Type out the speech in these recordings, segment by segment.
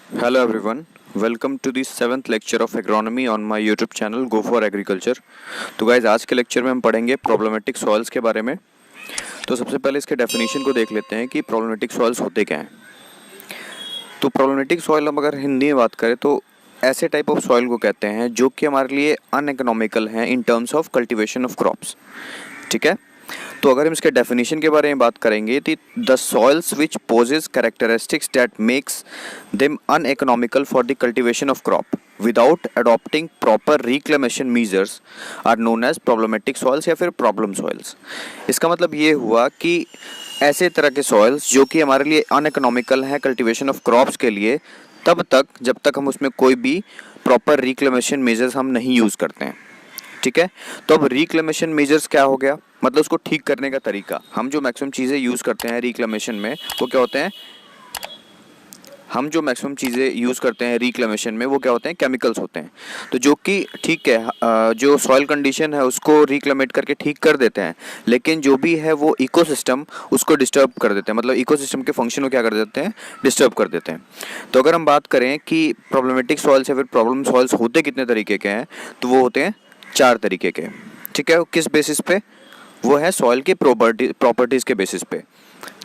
Hello everyone, welcome to the 7th lecture of agronomy on my YouTube channel Go for Agriculture। तो guys आज के lecture में हम पढ़ेंगे प्रॉब्लमेटिक सॉइल्स के बारे में। तो सबसे पहले इसके डेफिनेशन को देख लेते हैं कि प्रॉब्लमेटिक सॉइल्स होते क्या हैं। तो प्रॉब्लमेटिक सॉइल हम अगर हिंदी में बात करें तो ऐसे टाइप ऑफ सॉइल को कहते हैं जो कि हमारे लिए अनइकोनॉमिकल हैं in terms of cultivation of crops. ठीक है, तो अगर हम इसके डेफिनेशन के बारे में बात करेंगे तो the soils which possess characteristics that makes them uneconomical for the cultivation of crop without adopting proper reclamation measures are known as problematic soils या फिर प्रॉब्लम सॉइल्स। इसका मतलब ये हुआ कि ऐसे तरह के सॉइल्स जो कि हमारे लिए अनइकोनॉमिकल हैं कल्टीवेशन ऑफ क्रॉप्स के लिए तब तक जब तक हम उसमें कोई भी प्रॉपर रिक्लेमेशन मेजर्स हम नहीं यूज़ करते हैं। ठीक है, तो अब रिक्लेमेशन मेजर्स क्या हो गया, मतलब उसको ठीक करने का तरीका। हम जो मैक्सिमम चीज़ें यूज़ करते हैं रिक्लेमेशन में वो क्या होते हैं, हम जो मैक्सिमम चीज़ें यूज़ करते हैं रिक्लेमेशन में वो क्या होते हैं, केमिकल्स होते हैं। तो जो कि ठीक है, जो सॉइल कंडीशन है उसको रिक्लेमेट करके ठीक कर देते हैं, लेकिन जो भी है वो इकोसिस्टम उसको डिस्टर्ब कर देते हैं, मतलब इकोसिस्टम के फंक्शन को क्या कर देते हैं, डिस्टर्ब कर देते हैं। तो अगर हम बात करें कि प्रॉब्लमेटिक सॉइल्स या फिर प्रॉब्लम सॉइल्स होते कितने तरीके के हैं, तो वो होते हैं 4 तरीके के। ठीक है, किस बेसिस पे, वो है सॉइल के प्रॉपर्टीज़ के बेसिस पे।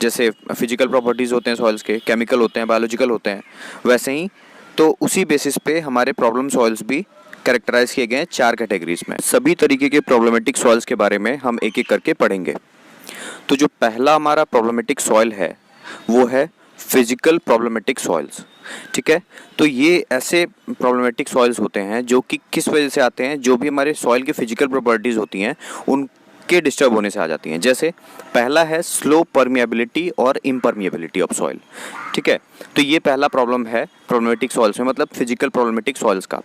जैसे फिजिकल प्रॉपर्टीज़ होते हैं सॉइल्स के, केमिकल होते हैं, बायोलॉजिकल होते हैं, वैसे ही तो उसी बेसिस पे हमारे प्रॉब्लम सॉइल्स भी कैरेक्टराइज किए गए हैं 4 कैटेगरीज में। सभी तरीके के प्रॉब्लमेटिक सॉइल्स के बारे में हम एक एक करके पढ़ेंगे। तो जो पहला हमारा प्रॉब्लमेटिक सॉइल है वो है फिजिकल प्रॉब्लमेटिक सॉइल्स। ठीक है, तो ये ऐसे प्रॉब्लमेटिक सॉइल्स होते हैं जो कि किस वजह से आते हैं, जो भी हमारे सॉइल की फिजिकल प्रॉपर्टीज़ होती हैं उनके डिस्टर्ब होने से आ जाती हैं। जैसे पहला है स्लो परमिएबिलिटी और इम्परमिएबिलिटी ऑफ सॉइल। ठीक है, तो ये पहला प्रॉब्लम है प्रॉब्लमेटिक सॉइल्स में, मतलब फिजिकल प्रॉब्लमेटिक सॉइल्स का।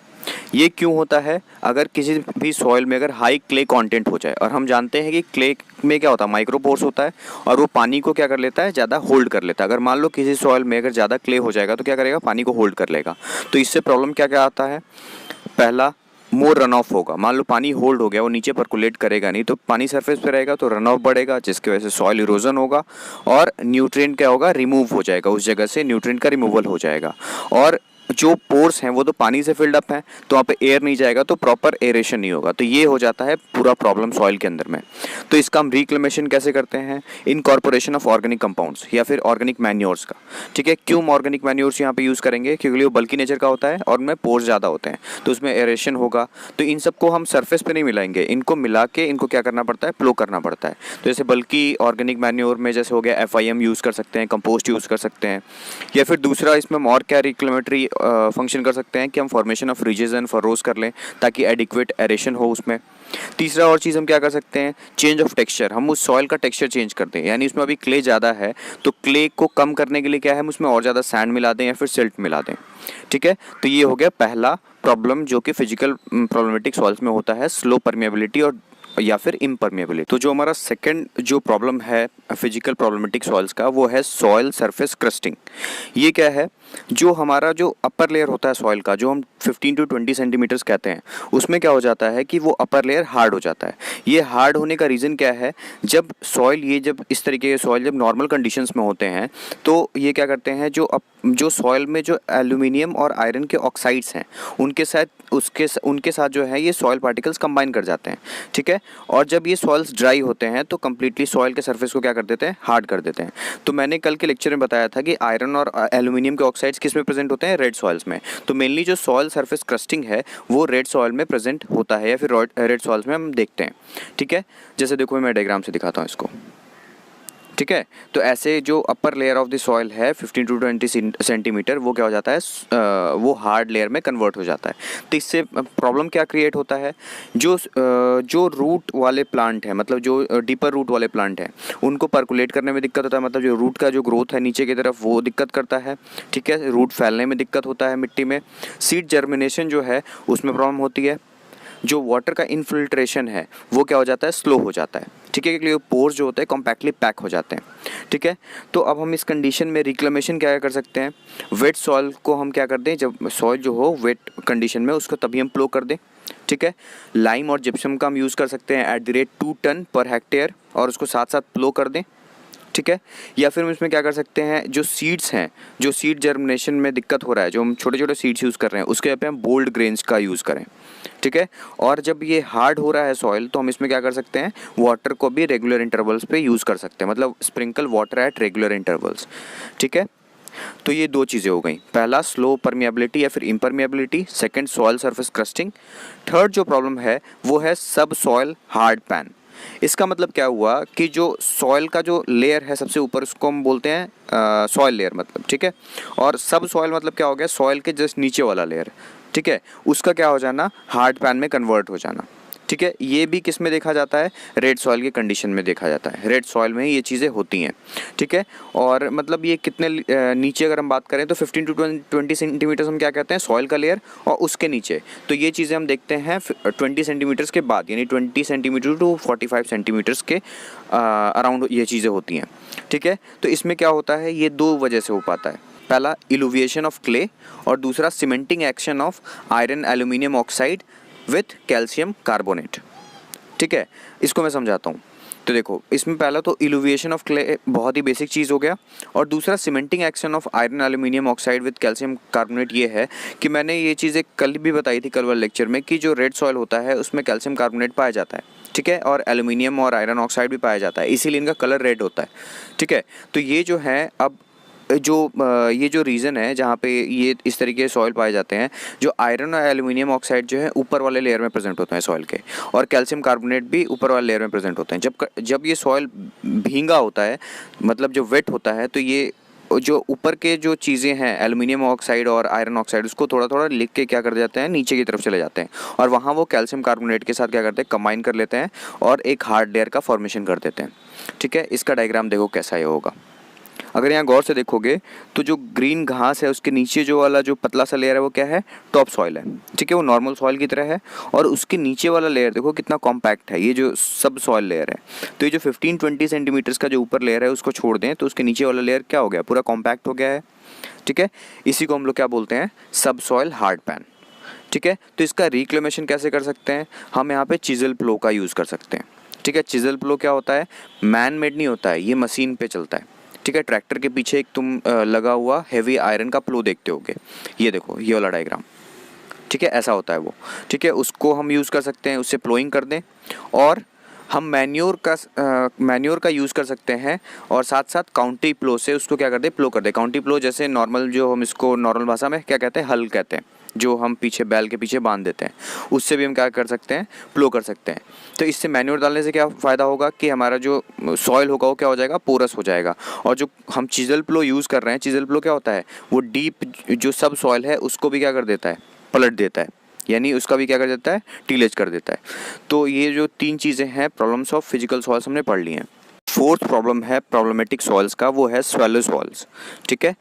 ये क्यों होता है, अगर किसी भी सॉइल में अगर हाई क्ले कंटेंट हो जाए, और हम जानते हैं कि क्ले में क्या होता है, माइक्रोपोर्स होता है और वो पानी को क्या कर लेता है, ज़्यादा होल्ड कर लेता है। अगर मान लो किसी सॉइल में अगर ज़्यादा क्ले हो जाएगा तो क्या करेगा, पानी को होल्ड कर लेगा। तो इससे प्रॉब्लम क्या क्या आता है, पहला मोर रन ऑफ होगा। मान लो पानी होल्ड हो गया, वो नीचे परकुलेट करेगा नहीं, तो पानी सरफेस पे रहेगा तो रन ऑफ बढ़ेगा, जिसकी वजह से सॉइल इरोजन होगा और न्यूट्रिएंट क्या होगा, रिमूव हो जाएगा, उस जगह से न्यूट्रिएंट का रिमूवल हो जाएगा। और जो पोर्स हैं वो तो पानी से फिल्ड अप हैं, तो वहाँ पे एयर नहीं जाएगा, तो प्रॉपर एरेशन नहीं होगा। तो ये हो जाता है पूरा प्रॉब्लम सॉइल के अंदर में। तो इसका हम रिक्लेमेशन कैसे करते हैं, इनकॉर्पोरेशन ऑफ ऑर्गेनिक कंपाउंड्स या फिर ऑर्गेनिक मैन्योर्स का। ठीक है, क्यों हम ऑर्गेनिक मैन्योर्स यहाँ पे यूज़ करेंगे, क्योंकि वो बल्की नेचर का होता है और उनमें पोर्स ज़्यादा होते हैं, तो उसमें एरेशन होगा। तो इन सबको हम सरफेस पे नहीं मिलाएंगे, इनको मिला के इनको क्या करना पड़ता है, प्लो करना पड़ता है। तो जैसे बल्कि ऑर्गेनिक मैन्योर में जैसे हो गया FIM यूज़ कर सकते हैं, कंपोस्ट यूज़ कर सकते हैं, या फिर दूसरा इसमें हम और क्या रिक्लेमेटरी फंक्शन कर सकते हैं कि हम formation of ridges and furrows कर लें ताकि एडिक्वेट एरेशन हो उसमें। तीसरा और चीज़ हम क्या कर सकते हैं, चेंज ऑफ टेक्सचर, हम उस सॉइल का टेक्सचर चेंज कर दें। यानी उसमें अभी क्ले ज़्यादा है तो क्ले को कम करने के लिए क्या है, हम उसमें और ज़्यादा सैंड मिला दें या फिर सिल्ट मिला दें। ठीक है, तो ये हो गया पहला प्रॉब्लम जो कि फिजिकल प्रॉब्लमेटिक सॉइल्स में होता है, स्लो परमिएबिलिटी और या फिर इम्परमिएबिलिटी। तो जो हमारा सेकंड जो प्रॉब्लम है फिजिकल प्रॉब्लमेटिक सॉइल्स का वो है सॉइल सरफेस क्रस्टिंग। ये क्या है, जो हमारा जो अपर लेयर होता है सॉइल का, जो हम 15 to 20 सेंटीमीटर्स कहते हैं, उसमें क्या हो जाता है कि वो अपर लेयर हार्ड हो जाता है। ये हार्ड होने का रीज़न क्या है, जब सॉइल ये जब इस तरीके के सॉइल जब नॉर्मल कंडीशंस में होते हैं तो ये क्या करते हैं, जो सॉइल में जो एल्यूमिनियम और आयरन के ऑक्साइड्स हैं उनके साथ जो है ये सॉइल पार्टिकल्स कंबाइन कर जाते हैं। ठीक है, और जब ये सॉइल्स ड्राई होते हैं तो कम्प्लीटली सॉइल के सरफेस को क्या कर देते हैं, हार्ड कर देते हैं। तो मैंने कल के लेक्चर में बताया था कि आयरन और एल्यूमिनियम के ऑक्साइड्स किस में प्रेजेंट होते हैं, रेड सॉइल्स में। तो मेनली जो सॉइल सरफेस क्रस्टिंग है वो रेड सॉइल में प्रेजेंट होता है या फिर रेड सॉइल्स में हम देखते हैं। ठीक है, जैसे देखो मैं डायग्राम से दिखाता हूँ इसको। ठीक है, तो ऐसे जो upper layer of the soil है 15 to 20 सेंटीमीटर, वो क्या हो जाता है, वो हार्ड लेयर में कन्वर्ट हो जाता है। तो इससे प्रॉब्लम क्या क्रिएट होता है, जो रूट वाले प्लांट है, मतलब जो डीपर रूट वाले प्लांट हैं उनको पर्कुलेट करने में दिक्कत होता है, मतलब जो रूट का जो ग्रोथ है नीचे की तरफ वो दिक्कत करता है। ठीक है, रूट फैलने में दिक्कत होता है मिट्टी में। सीड जर्मिनेशन जो है उसमें प्रॉब्लम होती है। जो वाटर का इनफिल्ट्रेशन है वो क्या हो जाता है, स्लो हो जाता है। ठीक है, क्योंकि पोर्स जो होते हैं कॉम्पैक्टली पैक हो जाते हैं। ठीक है, तो अब हम इस कंडीशन में रिक्लेमेशन क्या कर सकते हैं, वेट सॉइल को हम क्या कर दें, जब सॉइल जो हो वेट कंडीशन में उसको तभी हम प्लो कर दें। ठीक है, लाइम और जिप्सम का हम यूज़ कर सकते हैं @ 2 टन पर हेक्टेयर और उसको साथ साथ प्लो कर दें। ठीक है। या फिर हम इसमें क्या कर सकते हैं, जो सीड्स हैं, जो सीड जर्मिनेशन में दिक्कत हो रहा है, जो हम छोटे छोटे सीड्स यूज़ कर रहे हैं, उसके पे हम बोल्ड ग्रेन्स का यूज़ करें। ठीक है। और जब ये हार्ड हो रहा है सॉइल, तो हम इसमें क्या कर सकते हैं, वाटर को भी रेगुलर इंटरवल्स पे यूज़ कर सकते हैं, मतलब sprinkle water at regular intervals. ठीक है। तो ये दो चीज़ें हो गई, पहला स्लो परमिएबिलिटी या फिर impermeability, second soil surface crusting, third जो प्रॉब्लम है वो है सब सॉइल हार्ड पैन। इसका मतलब क्या हुआ कि जो सॉइल का जो लेयर है सबसे ऊपर, उसको हम बोलते हैं सॉइल लेयर, मतलब ठीक है। और सब सॉइल मतलब क्या हो गया, सॉइल के जस्ट नीचे वाला लेयर, ठीक है, उसका क्या हो जाना, हार्ड पैन में कन्वर्ट हो जाना। ठीक है। ये भी किस में देखा जाता है, रेड सॉइल की कंडीशन में देखा जाता है, रेड सॉइल में ही ये चीज़ें होती हैं। ठीक है। और मतलब ये कितने नीचे अगर हम बात करें तो 15 टू 20 सेंटीमीटर्स हम क्या कहते हैं, सॉइल का लेयर, और उसके नीचे तो ये चीज़ें हम देखते हैं 20 सेंटीमीटर्स के बाद, यानी 20 सेंटीमीटर टू 45 सेंटीमीटर्स के अराउंड ये चीज़ें होती हैं। ठीक है। तो इसमें क्या होता है, ये दो वजह से हो पाता है, पहला इलुविएशन ऑफ क्ले और दूसरा cementing action of iron aluminium oxide with calcium carbonate. ठीक है। इसको मैं समझाता हूँ। तो देखो, इसमें पहला तो इलुविएशन ऑफ क्ले बहुत ही बेसिक चीज़ हो गया, और दूसरा cementing action of iron aluminium oxide with calcium carbonate. ये है कि मैंने ये चीज़ें कल भी बताई थी, कल वाले लेक्चर में, कि जो रेड सॉइल होता है उसमें कैल्शियम कार्बोनेट पाया जाता है। ठीक है। और एल्यूमिनियम और आयरन ऑक्साइड भी पाया जाता है, इसीलिए इनका कलर रेड होता है। ठीक है। तो ये जो है, अब ये जो रीज़न है जहाँ पे ये इस तरीके के सॉइल पाए जाते हैं, जो आयरन और एल्यूमिनियम ऑक्साइड जो है ऊपर वाले लेयर में प्रेजेंट होते हैं सॉइल के, और कैल्शियम कार्बोनेट भी ऊपर वाले लेयर में प्रेजेंट होते हैं। जब ये सॉइल भींगा होता है, मतलब जो वेट होता है, तो ये जो ऊपर के जो चीज़ें हैं, एल्यूमिनियम ऑक्साइड और आयरन ऑक्साइड, उसको थोड़ा थोड़ा लिख के क्या कर जाते हैं, नीचे की तरफ चले जाते हैं, और वहाँ वो कैल्शियम कार्बोनेट के साथ क्या करते हैं, कंबाइन कर लेते हैं और एक हार्ड लेयर का फॉर्मेशन कर देते हैं। ठीक है। इसका डायग्राम देखो कैसा ये होगा। अगर यहाँ गौर से देखोगे तो जो ग्रीन घास है उसके नीचे जो वाला जो पतला सा लेयर है वो क्या है, टॉप सॉइल है। ठीक है। वो नॉर्मल सॉइल की तरह है, और उसके नीचे वाला लेयर देखो कितना कॉम्पैक्ट है, ये जो सब सॉइल लेयर है। तो ये जो 15-20 सेंटीमीटर्स का जो ऊपर लेयर है उसको छोड़ दें तो उसके नीचे वाला लेयर क्या हो गया, पूरा कॉम्पैक्ट हो गया है। ठीक है। इसी को हम लोग क्या बोलते हैं, सब सॉइल हार्ड पैन। ठीक है। तो इसका रिक्लेमेशन कैसे कर सकते हैं, हम यहाँ पे चिजल प्लो का यूज़ कर सकते हैं। ठीक है। चिजल प्लो क्या होता है, मैन मेड नहीं होता है, ये मशीन पे चलता है। ठीक है। ट्रैक्टर के पीछे एक तुम लगा हुआ हैवी आयरन का प्लो देखते होगे, ये देखो ये वाला डायग्राम। ठीक है। ऐसा होता है वो। ठीक है। उसको हम यूज़ कर सकते हैं, उससे प्लोइंग कर दें, और हम मैन्योर का यूज़ कर सकते हैं, और साथ साथ काउंटी प्लो से उसको क्या कर दे, प्लो कर दे। काउंटी प्लो जैसे नॉर्मल, जो हम इसको नॉर्मल भाषा में क्या कहते हैं, हल कहते हैं, जो हम पीछे बैल के पीछे बांध देते हैं, उससे भी हम क्या कर सकते हैं, प्लो कर सकते हैं। तो इससे मैन्योर डालने से क्या फ़ायदा होगा कि हमारा जो सॉइल होगा वो क्या हो जाएगा, पोरस हो जाएगा। और जो हम चिजल प्लो यूज़ कर रहे हैं, चिजल प्लो क्या होता है, वो डीप जो सब सॉइल है उसको भी क्या कर देता है, पलट देता है, यानी उसका भी क्या कर देता है, टीलेज कर देता है। तो ये जो तीन चीज़ें हैं, प्रॉब्लम्स ऑफ फिजिकल सॉइल्स हमने पढ़ ली हैं। फोर्थ प्रॉब्लम है प्रॉब्लमेटिक सॉइल्स का, वो है स्वैलो सॉइल्स। ठीक है।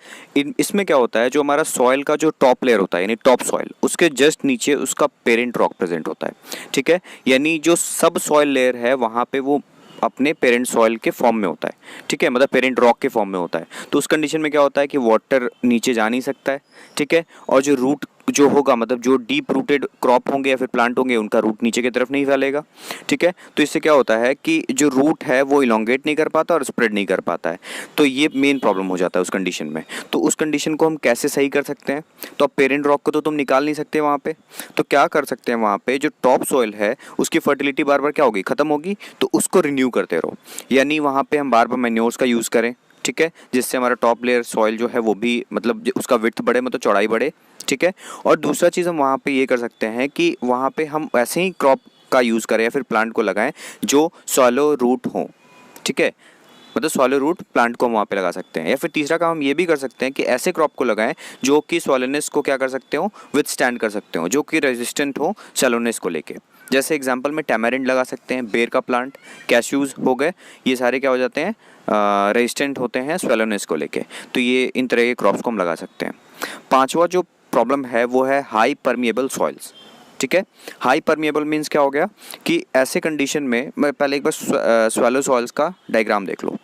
इसमें क्या होता है, जो हमारा सॉइल का जो टॉप लेयर होता है, यानी टॉप सॉइल, उसके जस्ट नीचे उसका पेरेंट रॉक प्रेजेंट होता है। ठीक है। यानी जो सब सॉइल लेयर है वहाँ पे वो अपने पेरेंट सॉइल के फॉर्म में होता है। ठीक है। मतलब पेरेंट रॉक के फॉर्म में होता है। तो उस कंडीशन में क्या होता है कि वाटर नीचे जा नहीं सकता है। ठीक है। और जो रूट जो होगा, मतलब जो डीप रूटेड क्रॉप होंगे या फिर प्लांट होंगे, उनका रूट नीचे की तरफ नहीं फैलेगा। ठीक है। तो इससे क्या होता है कि जो रूट है वो इलोंगेट नहीं कर पाता और स्प्रेड नहीं कर पाता है। तो ये मेन प्रॉब्लम हो जाता है उस कंडीशन में। तो उस कंडीशन को हम कैसे सही कर सकते हैं, तो अब पेरेंट रॉक को तो तुम निकाल नहीं सकते वहाँ पे, तो क्या कर सकते हैं, वहाँ पे जो टॉप सॉइल है उसकी फर्टिलिटी बार बार क्या होगी, खत्म होगी, तो उसको रिन्यू करते रहो। यानी वहाँ पे हम बार बार मैन्योर्स का यूज़ करें। ठीक है। जिससे हमारा टॉप लेयर सॉइल जो है वो भी, मतलब उसका विड्थ बढ़े, मतलब चौड़ाई बढ़े। ठीक है। और दूसरा चीज़ हम वहाँ पे ये कर सकते हैं कि वहाँ पे हम ऐसे ही क्रॉप का यूज़ करें या फिर प्लांट को लगाएं जो सॉलो रूट हो। ठीक है। मतलब सॉलो रूट प्लांट को हम वहाँ पे लगा सकते हैं। या फिर तीसरा काम हम ये भी कर सकते हैं कि ऐसे क्रॉप को लगाएं जो कि सॉलोनेस को क्या कर सकते हो, विथस्टैंड कर सकते हो, जो कि रेजिस्टेंट हो सैलोनेस को लेके। जैसे एग्जांपल में टैमारिंड लगा सकते हैं, बेर का प्लांट, कैश्यूज़ हो गए, ये सारे क्या हो जाते हैं, रेजिस्टेंट होते हैं स्वेलोनेस को लेके। तो ये इन तरह के क्रॉप्स को हम लगा सकते हैं। पांचवा जो प्रॉब्लम है वो है हाई परमिएबल सॉइल्स। ठीक है। हाई परमिएबल मीन्स क्या हो गया कि ऐसे कंडीशन में, मैं पहले एक बार स्वैलो सॉइल्स का डायग्राम देख लो,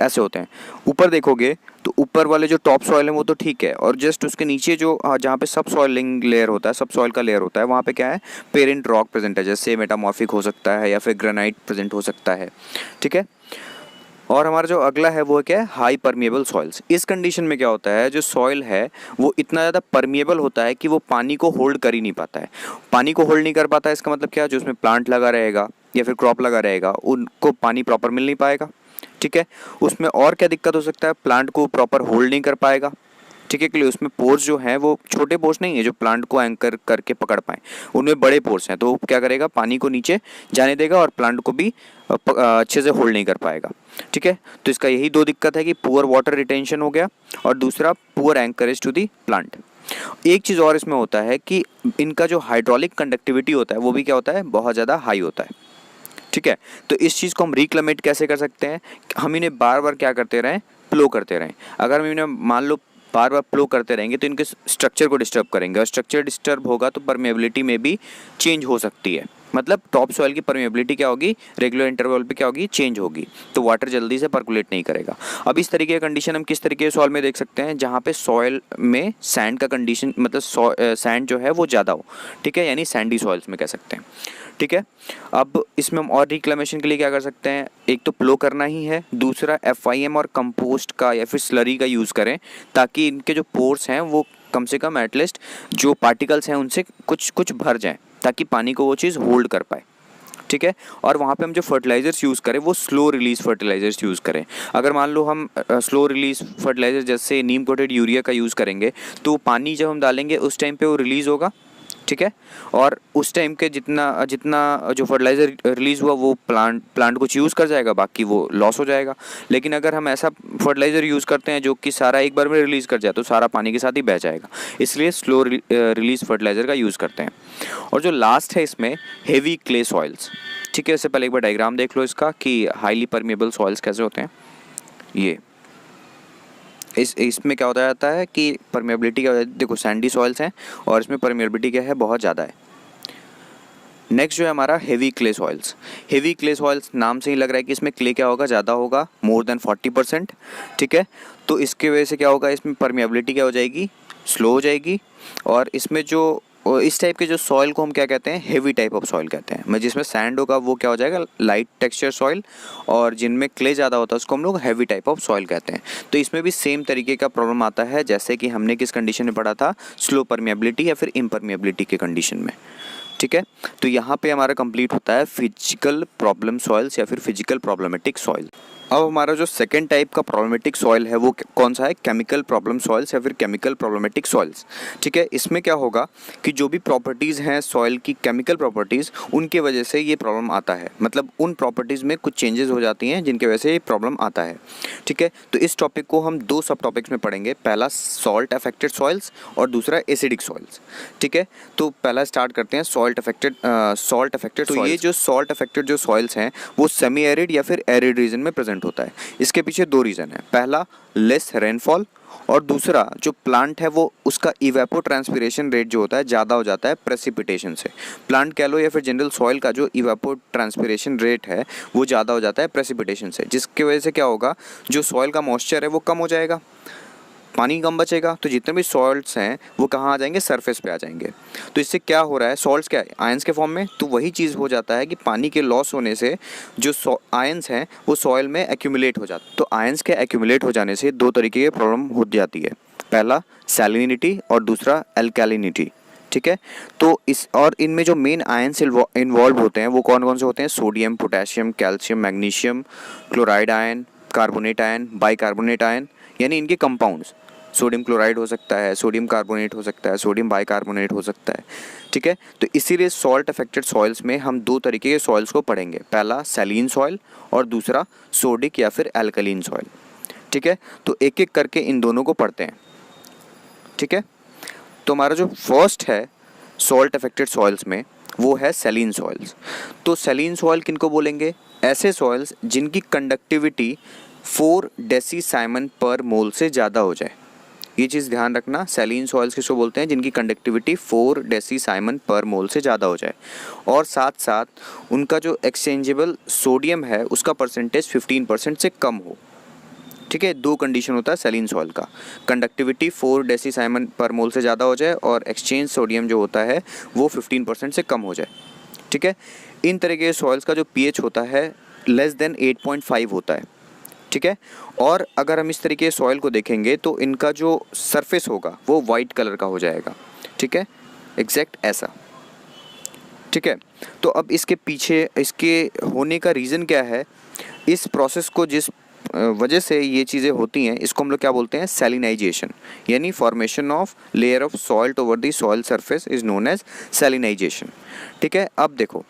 ऐसे होते हैं। ऊपर देखोगे तो ऊपर वाले जो टॉप सॉइल है वो तो ठीक है, और जस्ट उसके नीचे जो जहाँ पे सब सॉइलिंग लेयर होता है, सब सॉइल का लेयर होता है, वहाँ पे क्या है, पेरेंट रॉक प्रेजेंट है। जैसे मेटामॉर्फिक हो सकता है या फिर ग्रेनाइट प्रेजेंट हो सकता है। ठीक है। और हमारा जो अगला है वो क्या है, हाई परमिएबल सॉइल्स। इस कंडीशन में क्या होता है, जो सॉइल है वो इतना ज़्यादा परमिएबल होता है कि वो पानी को होल्ड कर ही नहीं पाता है। पानी को होल्ड नहीं कर पाता है इसका मतलब क्या है, जो उसमें प्लांट लगा रहेगा या फिर क्रॉप लगा रहेगा उनको पानी प्रॉपर मिल नहीं पाएगा। ठीक है, उसमें और क्या दिक्कत हो सकता है, प्लांट को प्रॉपर होल्ड नहीं कर पाएगा। ठीक है, के लिए उसमें पोर्स जो हैं वो छोटे पोर्स नहीं है जो प्लांट को एंकर करके पकड़ पाए, उनमें बड़े पोर्स हैं, तो वो क्या करेगा, पानी को नीचे जाने देगा और प्लांट को भी अच्छे से होल्ड नहीं कर पाएगा। ठीक है, तो इसका यही दो दिक्कत है कि पुअर वाटर रिटेंशन हो गया और दूसरा poor anchorage to the plant. एक चीज़ और इसमें होता है कि इनका जो हाइड्रोलिक कंडक्टिविटी होता है वो भी क्या होता है, बहुत ज़्यादा हाई होता है। ठीक है, तो इस चीज़ को हम रिक्लेमेट कैसे कर सकते हैं, हम इन्हें बार बार क्या करते रहें, प्लो करते रहें। अगर हम इन्हें मान लो बार बार प्लो करते रहेंगे तो इनके स्ट्रक्चर को डिस्टर्ब करेंगे और स्ट्रक्चर डिस्टर्ब होगा तो परमेबिलिटी में भी चेंज हो सकती है। मतलब टॉप सॉइल की परमेबिलिटी क्या होगी, रेगुलर इंटरवल पे क्या होगी, चेंज होगी, तो वाटर जल्दी से पर्कुलेट नहीं करेगा। अब इस तरीके का कंडीशन हम किस तरीके के सॉइल में देख सकते हैं, जहाँ पे सॉइल में सैंड का कंडीशन मतलब सैंड जो है वो ज़्यादा हो। ठीक है, यानी सैंडी सॉइल्स में कह सकते हैं। ठीक है, अब इसमें हम और रिक्लेमेशन के लिए क्या कर सकते हैं, एक तो प्लो करना ही है, दूसरा FIM और कंपोस्ट का या फिर स्लरी का यूज़ करें ताकि इनके जो पोर्स हैं वो कम से कम एटलीस्ट जो पार्टिकल्स हैं उनसे कुछ कुछ भर जाएं ताकि पानी को वो चीज़ होल्ड कर पाए। ठीक है, और वहाँ पे हम जो फर्टिलाइज़र्स यूज़ करें वो स्लो रिलीज़ फर्टिलाइज़र्स यूज़ करें। अगर मान लो हम स्लो रिलीज़ फर्टिलाइज़र जैसे नीम कोटेड यूरिया का यूज़ करेंगे तो पानी जब हम डालेंगे उस टाइम पे वो रिलीज़ होगा। ठीक है, और उस टाइम के जितना जितना जो फर्टिलाइज़र रिलीज़ हुआ वो प्लांट कुछ यूज़ कर जाएगा, बाकी वो लॉस हो जाएगा। लेकिन अगर हम ऐसा फर्टिलाइज़र यूज़ करते हैं जो कि सारा एक बार में रिलीज़ कर जाए तो सारा पानी के साथ ही बह जाएगा, इसलिए स्लो रिलीज़ फर्टिलाइज़र का यूज़ करते हैं। और जो लास्ट है इसमें हेवी क्ले सॉइल्स। ठीक है, इससे पहले एक बार डायग्राम देख लो इसका कि हाईली परमेबल सॉइल्स कैसे होते हैं। ये इसमें क्या होता जाता है कि परमेबिलिटी क्या हो जाती है, देखो सैंडी सॉइल्स हैं और इसमें परमेबिलिटी क्या है, बहुत ज़्यादा है। नेक्स्ट जो है हमारा heavy clay soils. Heavy clay soils नाम से ही लग रहा है कि इसमें क्ले क्या होगा, ज़्यादा होगा, मोर देन 40%। ठीक है, तो इसके वजह से क्या होगा, इसमें परमेबिलिटी क्या हो जाएगी, स्लो हो जाएगी। और इसमें जो इस टाइप के जो सॉइल को हम क्या कहते हैं, हेवी टाइप ऑफ सॉइल कहते हैं। मैं जिसमें सैंड होगा वो क्या हो जाएगा, लाइट टेक्सचर सॉइल, और जिनमें क्ले ज़्यादा होता है उसको हम लोग हेवी टाइप ऑफ सॉइल कहते हैं। तो इसमें भी सेम तरीके का प्रॉब्लम आता है जैसे कि हमने किस कंडीशन में पढ़ा था, स्लो परमेबिलिटी या फिर इम्परमेबिलिटी के कंडीशन में। ठीक है, तो यहाँ पे हमारा कंप्लीट होता है फिजिकल प्रॉब्लम सॉइल्स या फिर फिजिकल प्रॉब्लमेटिक सॉइल। अब हमारा जो सेकंड टाइप का प्रॉब्लमेटिक सॉइल है वो कौन सा है, केमिकल प्रॉब्लम सॉइल्स या फिर केमिकल प्रॉब्लमेटिक सॉइल्स। ठीक है, इसमें क्या होगा कि जो भी प्रॉपर्टीज़ हैं सॉइल की, केमिकल प्रॉपर्टीज़, उनके वजह से ये प्रॉब्लम आता है। मतलब उन प्रॉपर्टीज़ में कुछ चेंजेस हो जाती हैं जिनके वजह से ये प्रॉब्लम आता है। ठीक है, तो इस टॉपिक को हम दो सब टॉपिक्स में पढ़ेंगे, पहला सॉल्ट अफेक्टेड सॉइल्स और दूसरा एसिडिक सॉइल्स। ठीक है, तो पहला स्टार्ट करते हैं सॉल्ट अफेक्टेड तो ये जो सॉल्ट अफेक्टेड जो सॉइल्स हैं वो सेमी एरिड या फिर एरिड रीजन में प्रेजेंट होता है। इसके पीछे दो रीज़न है, पहला लेस रेनफॉल और दूसरा जो प्लांट है वो उसका इवेपोट्रांसपिरेशन रेट जो होता है ज़्यादा हो जाता है प्रेसिपिटेशन से। प्लांट कह लो या फिर जनरल सॉइल का जो इवेपोट्रांसपिरेशन रेट है वो ज़्यादा हो जाता है प्रेसिपिटेशन से, जिसकी वजह से क्या होगा, जो सॉइल का मॉइस्चर है वो कम हो जाएगा, पानी कम बचेगा, तो जितने भी सॉल्ट्स हैं वो कहाँ आ जाएंगे, सरफेस पे आ जाएंगे। तो इससे क्या हो रहा है, सॉल्ट्स क्या है, आयंस के फॉर्म में, तो वही चीज़ हो जाता है कि पानी के लॉस होने से जो आयंस हैं वो सॉइल में एक्यूमुलेट हो जाते हैं। तो आयंस के एक्यूमुलेट हो जाने से दो तरीके की प्रॉब्लम हो जाती है, पहला सैलिनिटी और दूसरा एल्कैलिनिटी। ठीक है, तो इनमें जो मेन आयंस इन्वॉल्व होते हैं वो कौन कौन से होते हैं, sodium, potassium, calcium, magnesium, chloride ion, carbonate ion, bicarbonate ion, यानी इनके कंपाउंड्स। सोडियम क्लोराइड हो सकता है, सोडियम कार्बोनेट हो सकता है, सोडियम बाइकार्बोनेट हो सकता है। ठीक है, तो इसीलिए सॉल्ट अफेक्टेड सॉइल्स में हम दो तरीके के सॉइल्स को पढ़ेंगे, पहला सैलिन सॉइल और दूसरा सोडिक या फिर एल्कलीन सॉइल। ठीक है, तो एक एक करके इन दोनों को पढ़ते हैं। ठीक है, तो हमारा जो फर्स्ट है सॉल्ट अफेक्टेड सॉइल्स में वो है सैलिन सॉइल्स। तो सैलिन सॉइल किनको बोलेंगे, ऐसे सॉइल्स जिनकी कंडक्टिविटी 4 डेसीसाइमन पर मोल से ज़्यादा हो जाए। ये चीज़ ध्यान रखना, सैलिन सॉइल्स किसको बोलते हैं, जिनकी कंडक्टिविटी 4 डेसीसाइमन पर मोल से ज़्यादा हो जाए, और साथ साथ उनका जो एक्सचेंजेबल सोडियम है उसका परसेंटेज 15% से कम हो। ठीक है, दो कंडीशन होता है सैलिन सॉइल का, कंडक्टिविटी 4 डेसीसाइमन पर मोल से ज़्यादा हो जाए और एक्सचेंज सोडियम जो होता है वो 15% से कम हो जाए। ठीक है, इन तरह के सॉइल्स का जो pH होता है लेस देन 8.5 होता है। ठीक है। और अगर हम इस तरीके सॉइल को देखेंगे तो इनका जो सरफेस होगा वो वाइट कलर का हो जाएगा, ठीक है, एग्जैक्ट ऐसा, ठीक है। तो अब इसके पीछे इसके होने का रीज़न क्या है, इस प्रोसेस को जिस वजह से ये चीज़ें होती हैं इसको हम लोग क्या बोलते हैं, सैलिनाइजेशन, यानी formation of layer of salt over the soil surface is known as salinisation, ठीक है। अब देखो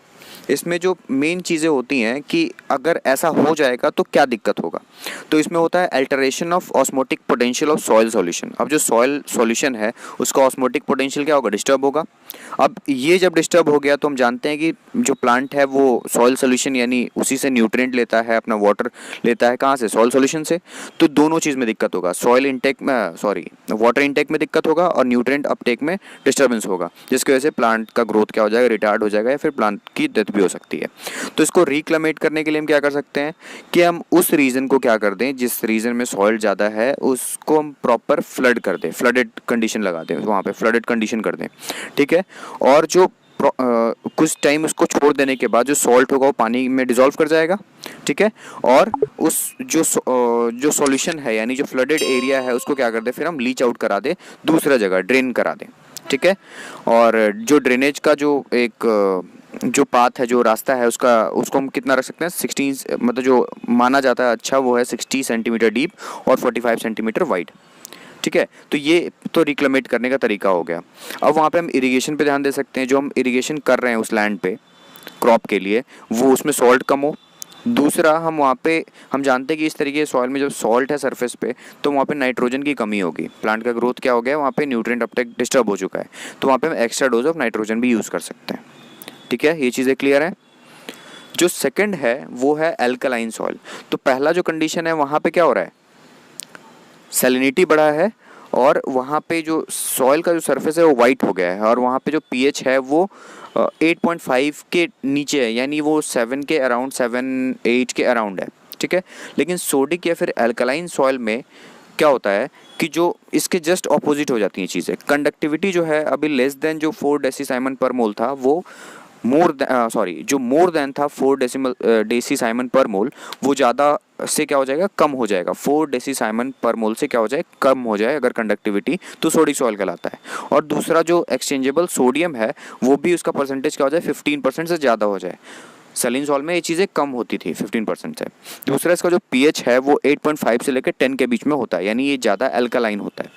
इसमें जो मेन चीज़ें होती हैं कि अगर ऐसा हो जाएगा तो क्या दिक्कत होगा, तो इसमें होता है alteration of osmotic potential of soil solution. अब जो सॉइल सॉल्यूशन है उसका ऑस्मोटिक पोटेंशियल क्या होगा, डिस्टर्ब होगा। अब ये जब डिस्टर्ब हो गया तो हम जानते हैं कि जो प्लांट है वो सॉइल सॉल्यूशन यानी उसी से न्यूट्रिएंट लेता है, अपना वाटर लेता है कहाँ से, सॉइल सॉल्यूशन से। तो दोनों चीज़ में दिक्कत होगा, सॉइल इंटेक में वाटर इंटेक में दिक्कत होगा और न्यूट्रिएंट अपटेक में डिस्टर्बेंस होगा, जिसकी वजह से प्लांट का ग्रोथ क्या हो जाएगा, रिटार्ड हो जाएगा या फिर प्लांट की डेथ भी हो सकती है। तो इसको रिक्लेमेट करने के लिए हम क्या कर सकते हैं कि हम उस रीजन को क्या कर दें, जिस रीजन में सॉइल ज़्यादा है उसको हम प्रॉपर फ्लड कर दें, फ्लडेड कंडीशन लगा दें, वहाँ पे फ्लडेड कंडीशन कर दें, ठीक है। और जो कुछ टाइम उसको छोड़ देने के बाद जो सॉल्ट होगा वो पानी में डिसॉल्व कर जाएगा, ठीक है। और उस जो सॉल्यूशन है यानी जो फ्लडेड एरिया है उसको क्या कर दे, फिर हम लीच आउट करा दे, दूसरा जगह ड्रेन करा दें, ठीक है। और जो ड्रेनेज का जो पाथ है, जो रास्ता है उसको हम कितना रख सकते हैं, 16, मतलब जो माना जाता है अच्छा वो है 60 सेंटीमीटर डीप और 45 सेंटीमीटर वाइड, ठीक है। तो ये तो रिक्लेमेट करने का तरीका हो गया। अब वहाँ पे हम इरिगेशन पे ध्यान दे सकते हैं, जो हम इरिगेशन कर रहे हैं उस लैंड पे क्रॉप के लिए वो उसमें सॉल्ट कम हो। दूसरा हम वहाँ पे हम जानते हैं कि इस तरीके सॉइल में जब सॉल्ट है सरफेस पे तो वहाँ पे नाइट्रोजन की कमी होगी, प्लांट का ग्रोथ क्या हो गया, वहाँ पे न्यूट्रिएंट अपटेक डिस्टर्ब हो चुका है, तो वहाँ पे हम एक्स्ट्रा डोज ऑफ नाइट्रोजन भी यूज़ कर सकते हैं, ठीक है। ये चीज़ें क्लियर है। जो सेकंड है वो है एल्कलाइन सॉइल। तो पहला जो कंडीशन है वहाँ पे क्या हो रहा है, सैलिनिटी बढ़ा है और वहाँ पे जो सॉइल का जो सरफेस है वो वाइट हो गया है और वहाँ पे जो पीएच है वो 8.5 के नीचे है, यानी वो 7 के अराउंड, 7-8 के अराउंड है, ठीक है। लेकिन सोडिक या फिर एल्कलाइन सॉइल में क्या होता है कि जो इसके जस्ट ऑपोजिट हो जाती हैं चीज़ें। कंडक्टिविटी जो है अभी लेस देन जो 4 डेसीसाइमन पर मोल था वो मोर देन था 4 डेसीसाइमन पर मोल, वो ज़्यादा से क्या हो जाएगा, कम हो जाएगा। 4 डेसीसाइमन पर मोल से क्या हो जाए, कम हो जाए अगर कंडक्टिविटी, तो सोडिक सॉइल कहलाता है। और दूसरा जो एक्सचेंजेबल सोडियम है वो भी उसका परसेंटेज क्या हो जाए, 15% से ज़्यादा हो जाए। सैलिन सॉल्ट में ये चीज़ें कम होती थी 15% से। दूसरा इसका जो पीएच है वो 8.5 से लेकर 10 के बीच में होता है, यानी ये ज़्यादा अल्कलाइन होता है।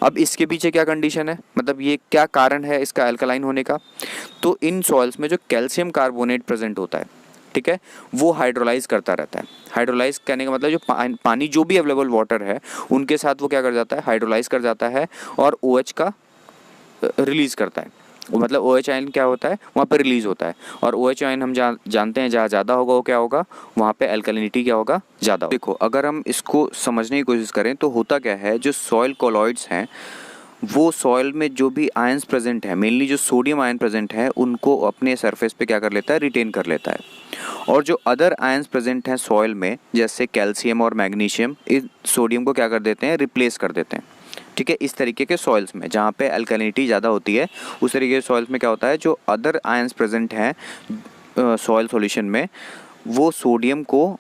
अब इसके पीछे क्या कंडीशन है, मतलब ये क्या कारण है इसका अल्कलाइन होने का, तो इन सॉइल्स में जो कैल्शियम कार्बोनेट प्रेजेंट होता है, ठीक है, वो हाइड्रोलाइज करता रहता है। हाइड्रोलाइज करने का मतलब जो पानी जो भी अवेलेबल वाटर है उनके साथ वो क्या कर जाता है, हाइड्रोलाइज कर जाता है और OH का रिलीज़ करता है। मतलब OH आयन क्या होता है, वहाँ पर रिलीज़ होता है। और OH आयन हम जानते हैं जहाँ ज़्यादा होगा वो क्या होगा, वहाँ पे अल्कलिनिटी क्या होगा, ज़्यादा। देखो अगर हम इसको समझने की कोशिश करें तो होता क्या है, जो सॉइल कॉलॉइड्स हैं वो सॉइल में जो भी आयंस प्रेजेंट है, मेनली जो सोडियम आयन प्रेजेंट है उनको अपने सरफेस पे क्या कर लेता है, रिटेन कर लेता है। और जो अदर आयंस प्रेजेंट हैं सॉइल में जैसे कैल्शियम और मैग्नीशियम, इस सोडियम को क्या कर देते हैं, रिप्लेस कर देते हैं, ठीक है। इस तरीके के सॉइल्स में जहाँ पे अल्कलिनिटी ज़्यादा होती है उस तरीके के सॉइल्स में क्या होता है, जो अदर आयंस प्रेजेंट हैं सॉइल सॉल्यूशन में वो सोडियम को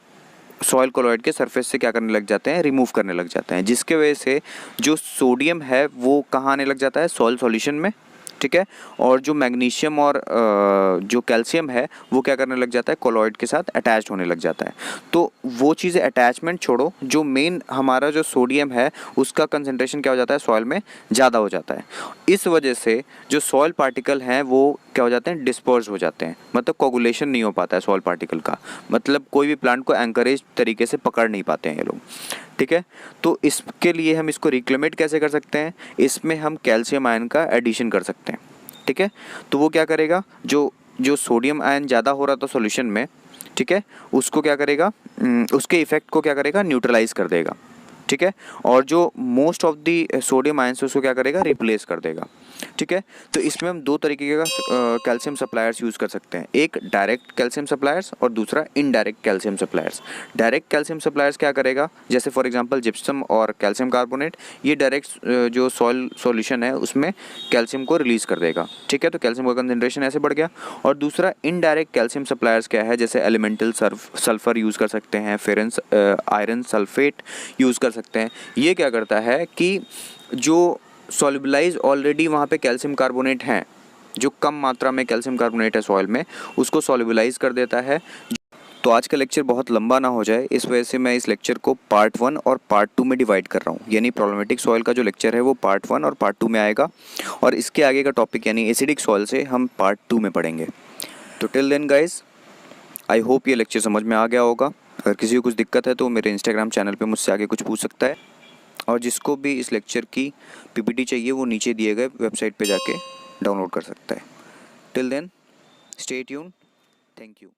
सॉइल कोलॉइड के सरफेस से क्या करने लग जाते हैं, रिमूव करने लग जाते हैं, जिसके वजह से जो सोडियम है वो कहाँ आने लग जाता है, सॉइल सॉल्यूशन में, ठीक है। और जो मैग्नीशियम और जो कैल्शियम है वो क्या करने लग जाता है, कोलॉइड के साथ अटैच्ड होने लग जाता है। तो वो चीज़ें अटैचमेंट छोड़ो, जो मेन हमारा जो सोडियम है उसका कंसंट्रेशन क्या हो जाता है, सॉइल में ज़्यादा हो जाता है। इस वजह से जो सॉइल पार्टिकल हैं वो क्या हो जाते हैं, डिस्पर्स हो जाते हैं, मतलब कोगुलेशन नहीं हो पाता है सॉइल पार्टिकल का, मतलब कोई भी प्लांट को एंकरेज तरीके से पकड़ नहीं पाते हैं ये लोग, ठीक है। तो इसके लिए हम इसको रिक्लेमेट कैसे कर सकते हैं, इसमें हम कैल्शियम आयन का एडिशन कर सकते हैं, ठीक है। तो वो क्या करेगा, जो सोडियम आयन ज़्यादा हो रहा था सॉल्यूशन में, ठीक है, उसको क्या करेगा, उसके इफेक्ट को क्या करेगा, न्यूट्रलाइज कर देगा, ठीक है, और जो most of the sodium ions उसको क्या करेगा, रिप्लेस कर देगा। ठीक है, तो इसमें हम दो तरीके का कैल्शियम सप्लायर्स यूज़ कर सकते हैं, एक डायरेक्ट कैल्शियम सप्लायर्स और दूसरा indirect calcium suppliers. Direct calcium suppliers क्या करेगा, जैसे फॉर एग्जांपल जिप्सम और कैल्शियम कार्बोनेट, ये डायरेक्ट जो सॉइल सॉल्यूशन है उसमें कैल्शियम को रिलीज़ कर देगा। ठीक है, तो कैल्शियम का कंसंट्रेशन ऐसे बढ़ गया। और दूसरा इनडायरेक्ट कैल्शियम सप्लायर्स क्या है, जैसे एलिमेंटल सल्फर यूज़ कर सकते हैं, फेरेंस आयरन सल्फेट यूज़ कर सकते हैं। ये क्या करता है कि जो सॉल्युबलाइज ऑलरेडी वहाँ पे कैल्शियम कार्बोनेट हैं, जो कम मात्रा में कैल्शियम कार्बोनेट है सॉइल में, उसको सॉल्युबलाइज कर देता है। तो आज का लेक्चर बहुत लंबा ना हो जाए, इस वजह से मैं इस लेक्चर को पार्ट 1 और पार्ट 2 में डिवाइड कर रहा हूँ। यानी प्रॉब्लमेटिक सॉइल का जो लेक्चर है वो पार्ट 1 और पार्ट 2 में आएगा, और इसके आगे का टॉपिक यानी एसिडिक सॉइल से हम पार्ट 2 में पढ़ेंगे। तो till then guys, I hope ये लेक्चर समझ में आ गया होगा। अगर किसी को कुछ दिक्कत है तो मेरे इंस्टाग्राम चैनल पे मुझसे आगे कुछ पूछ सकता है, और जिसको भी इस लेक्चर की पीपीटी चाहिए वो नीचे दिए गए वेबसाइट पे जाके डाउनलोड कर सकता है। Till then stay tune, thank you.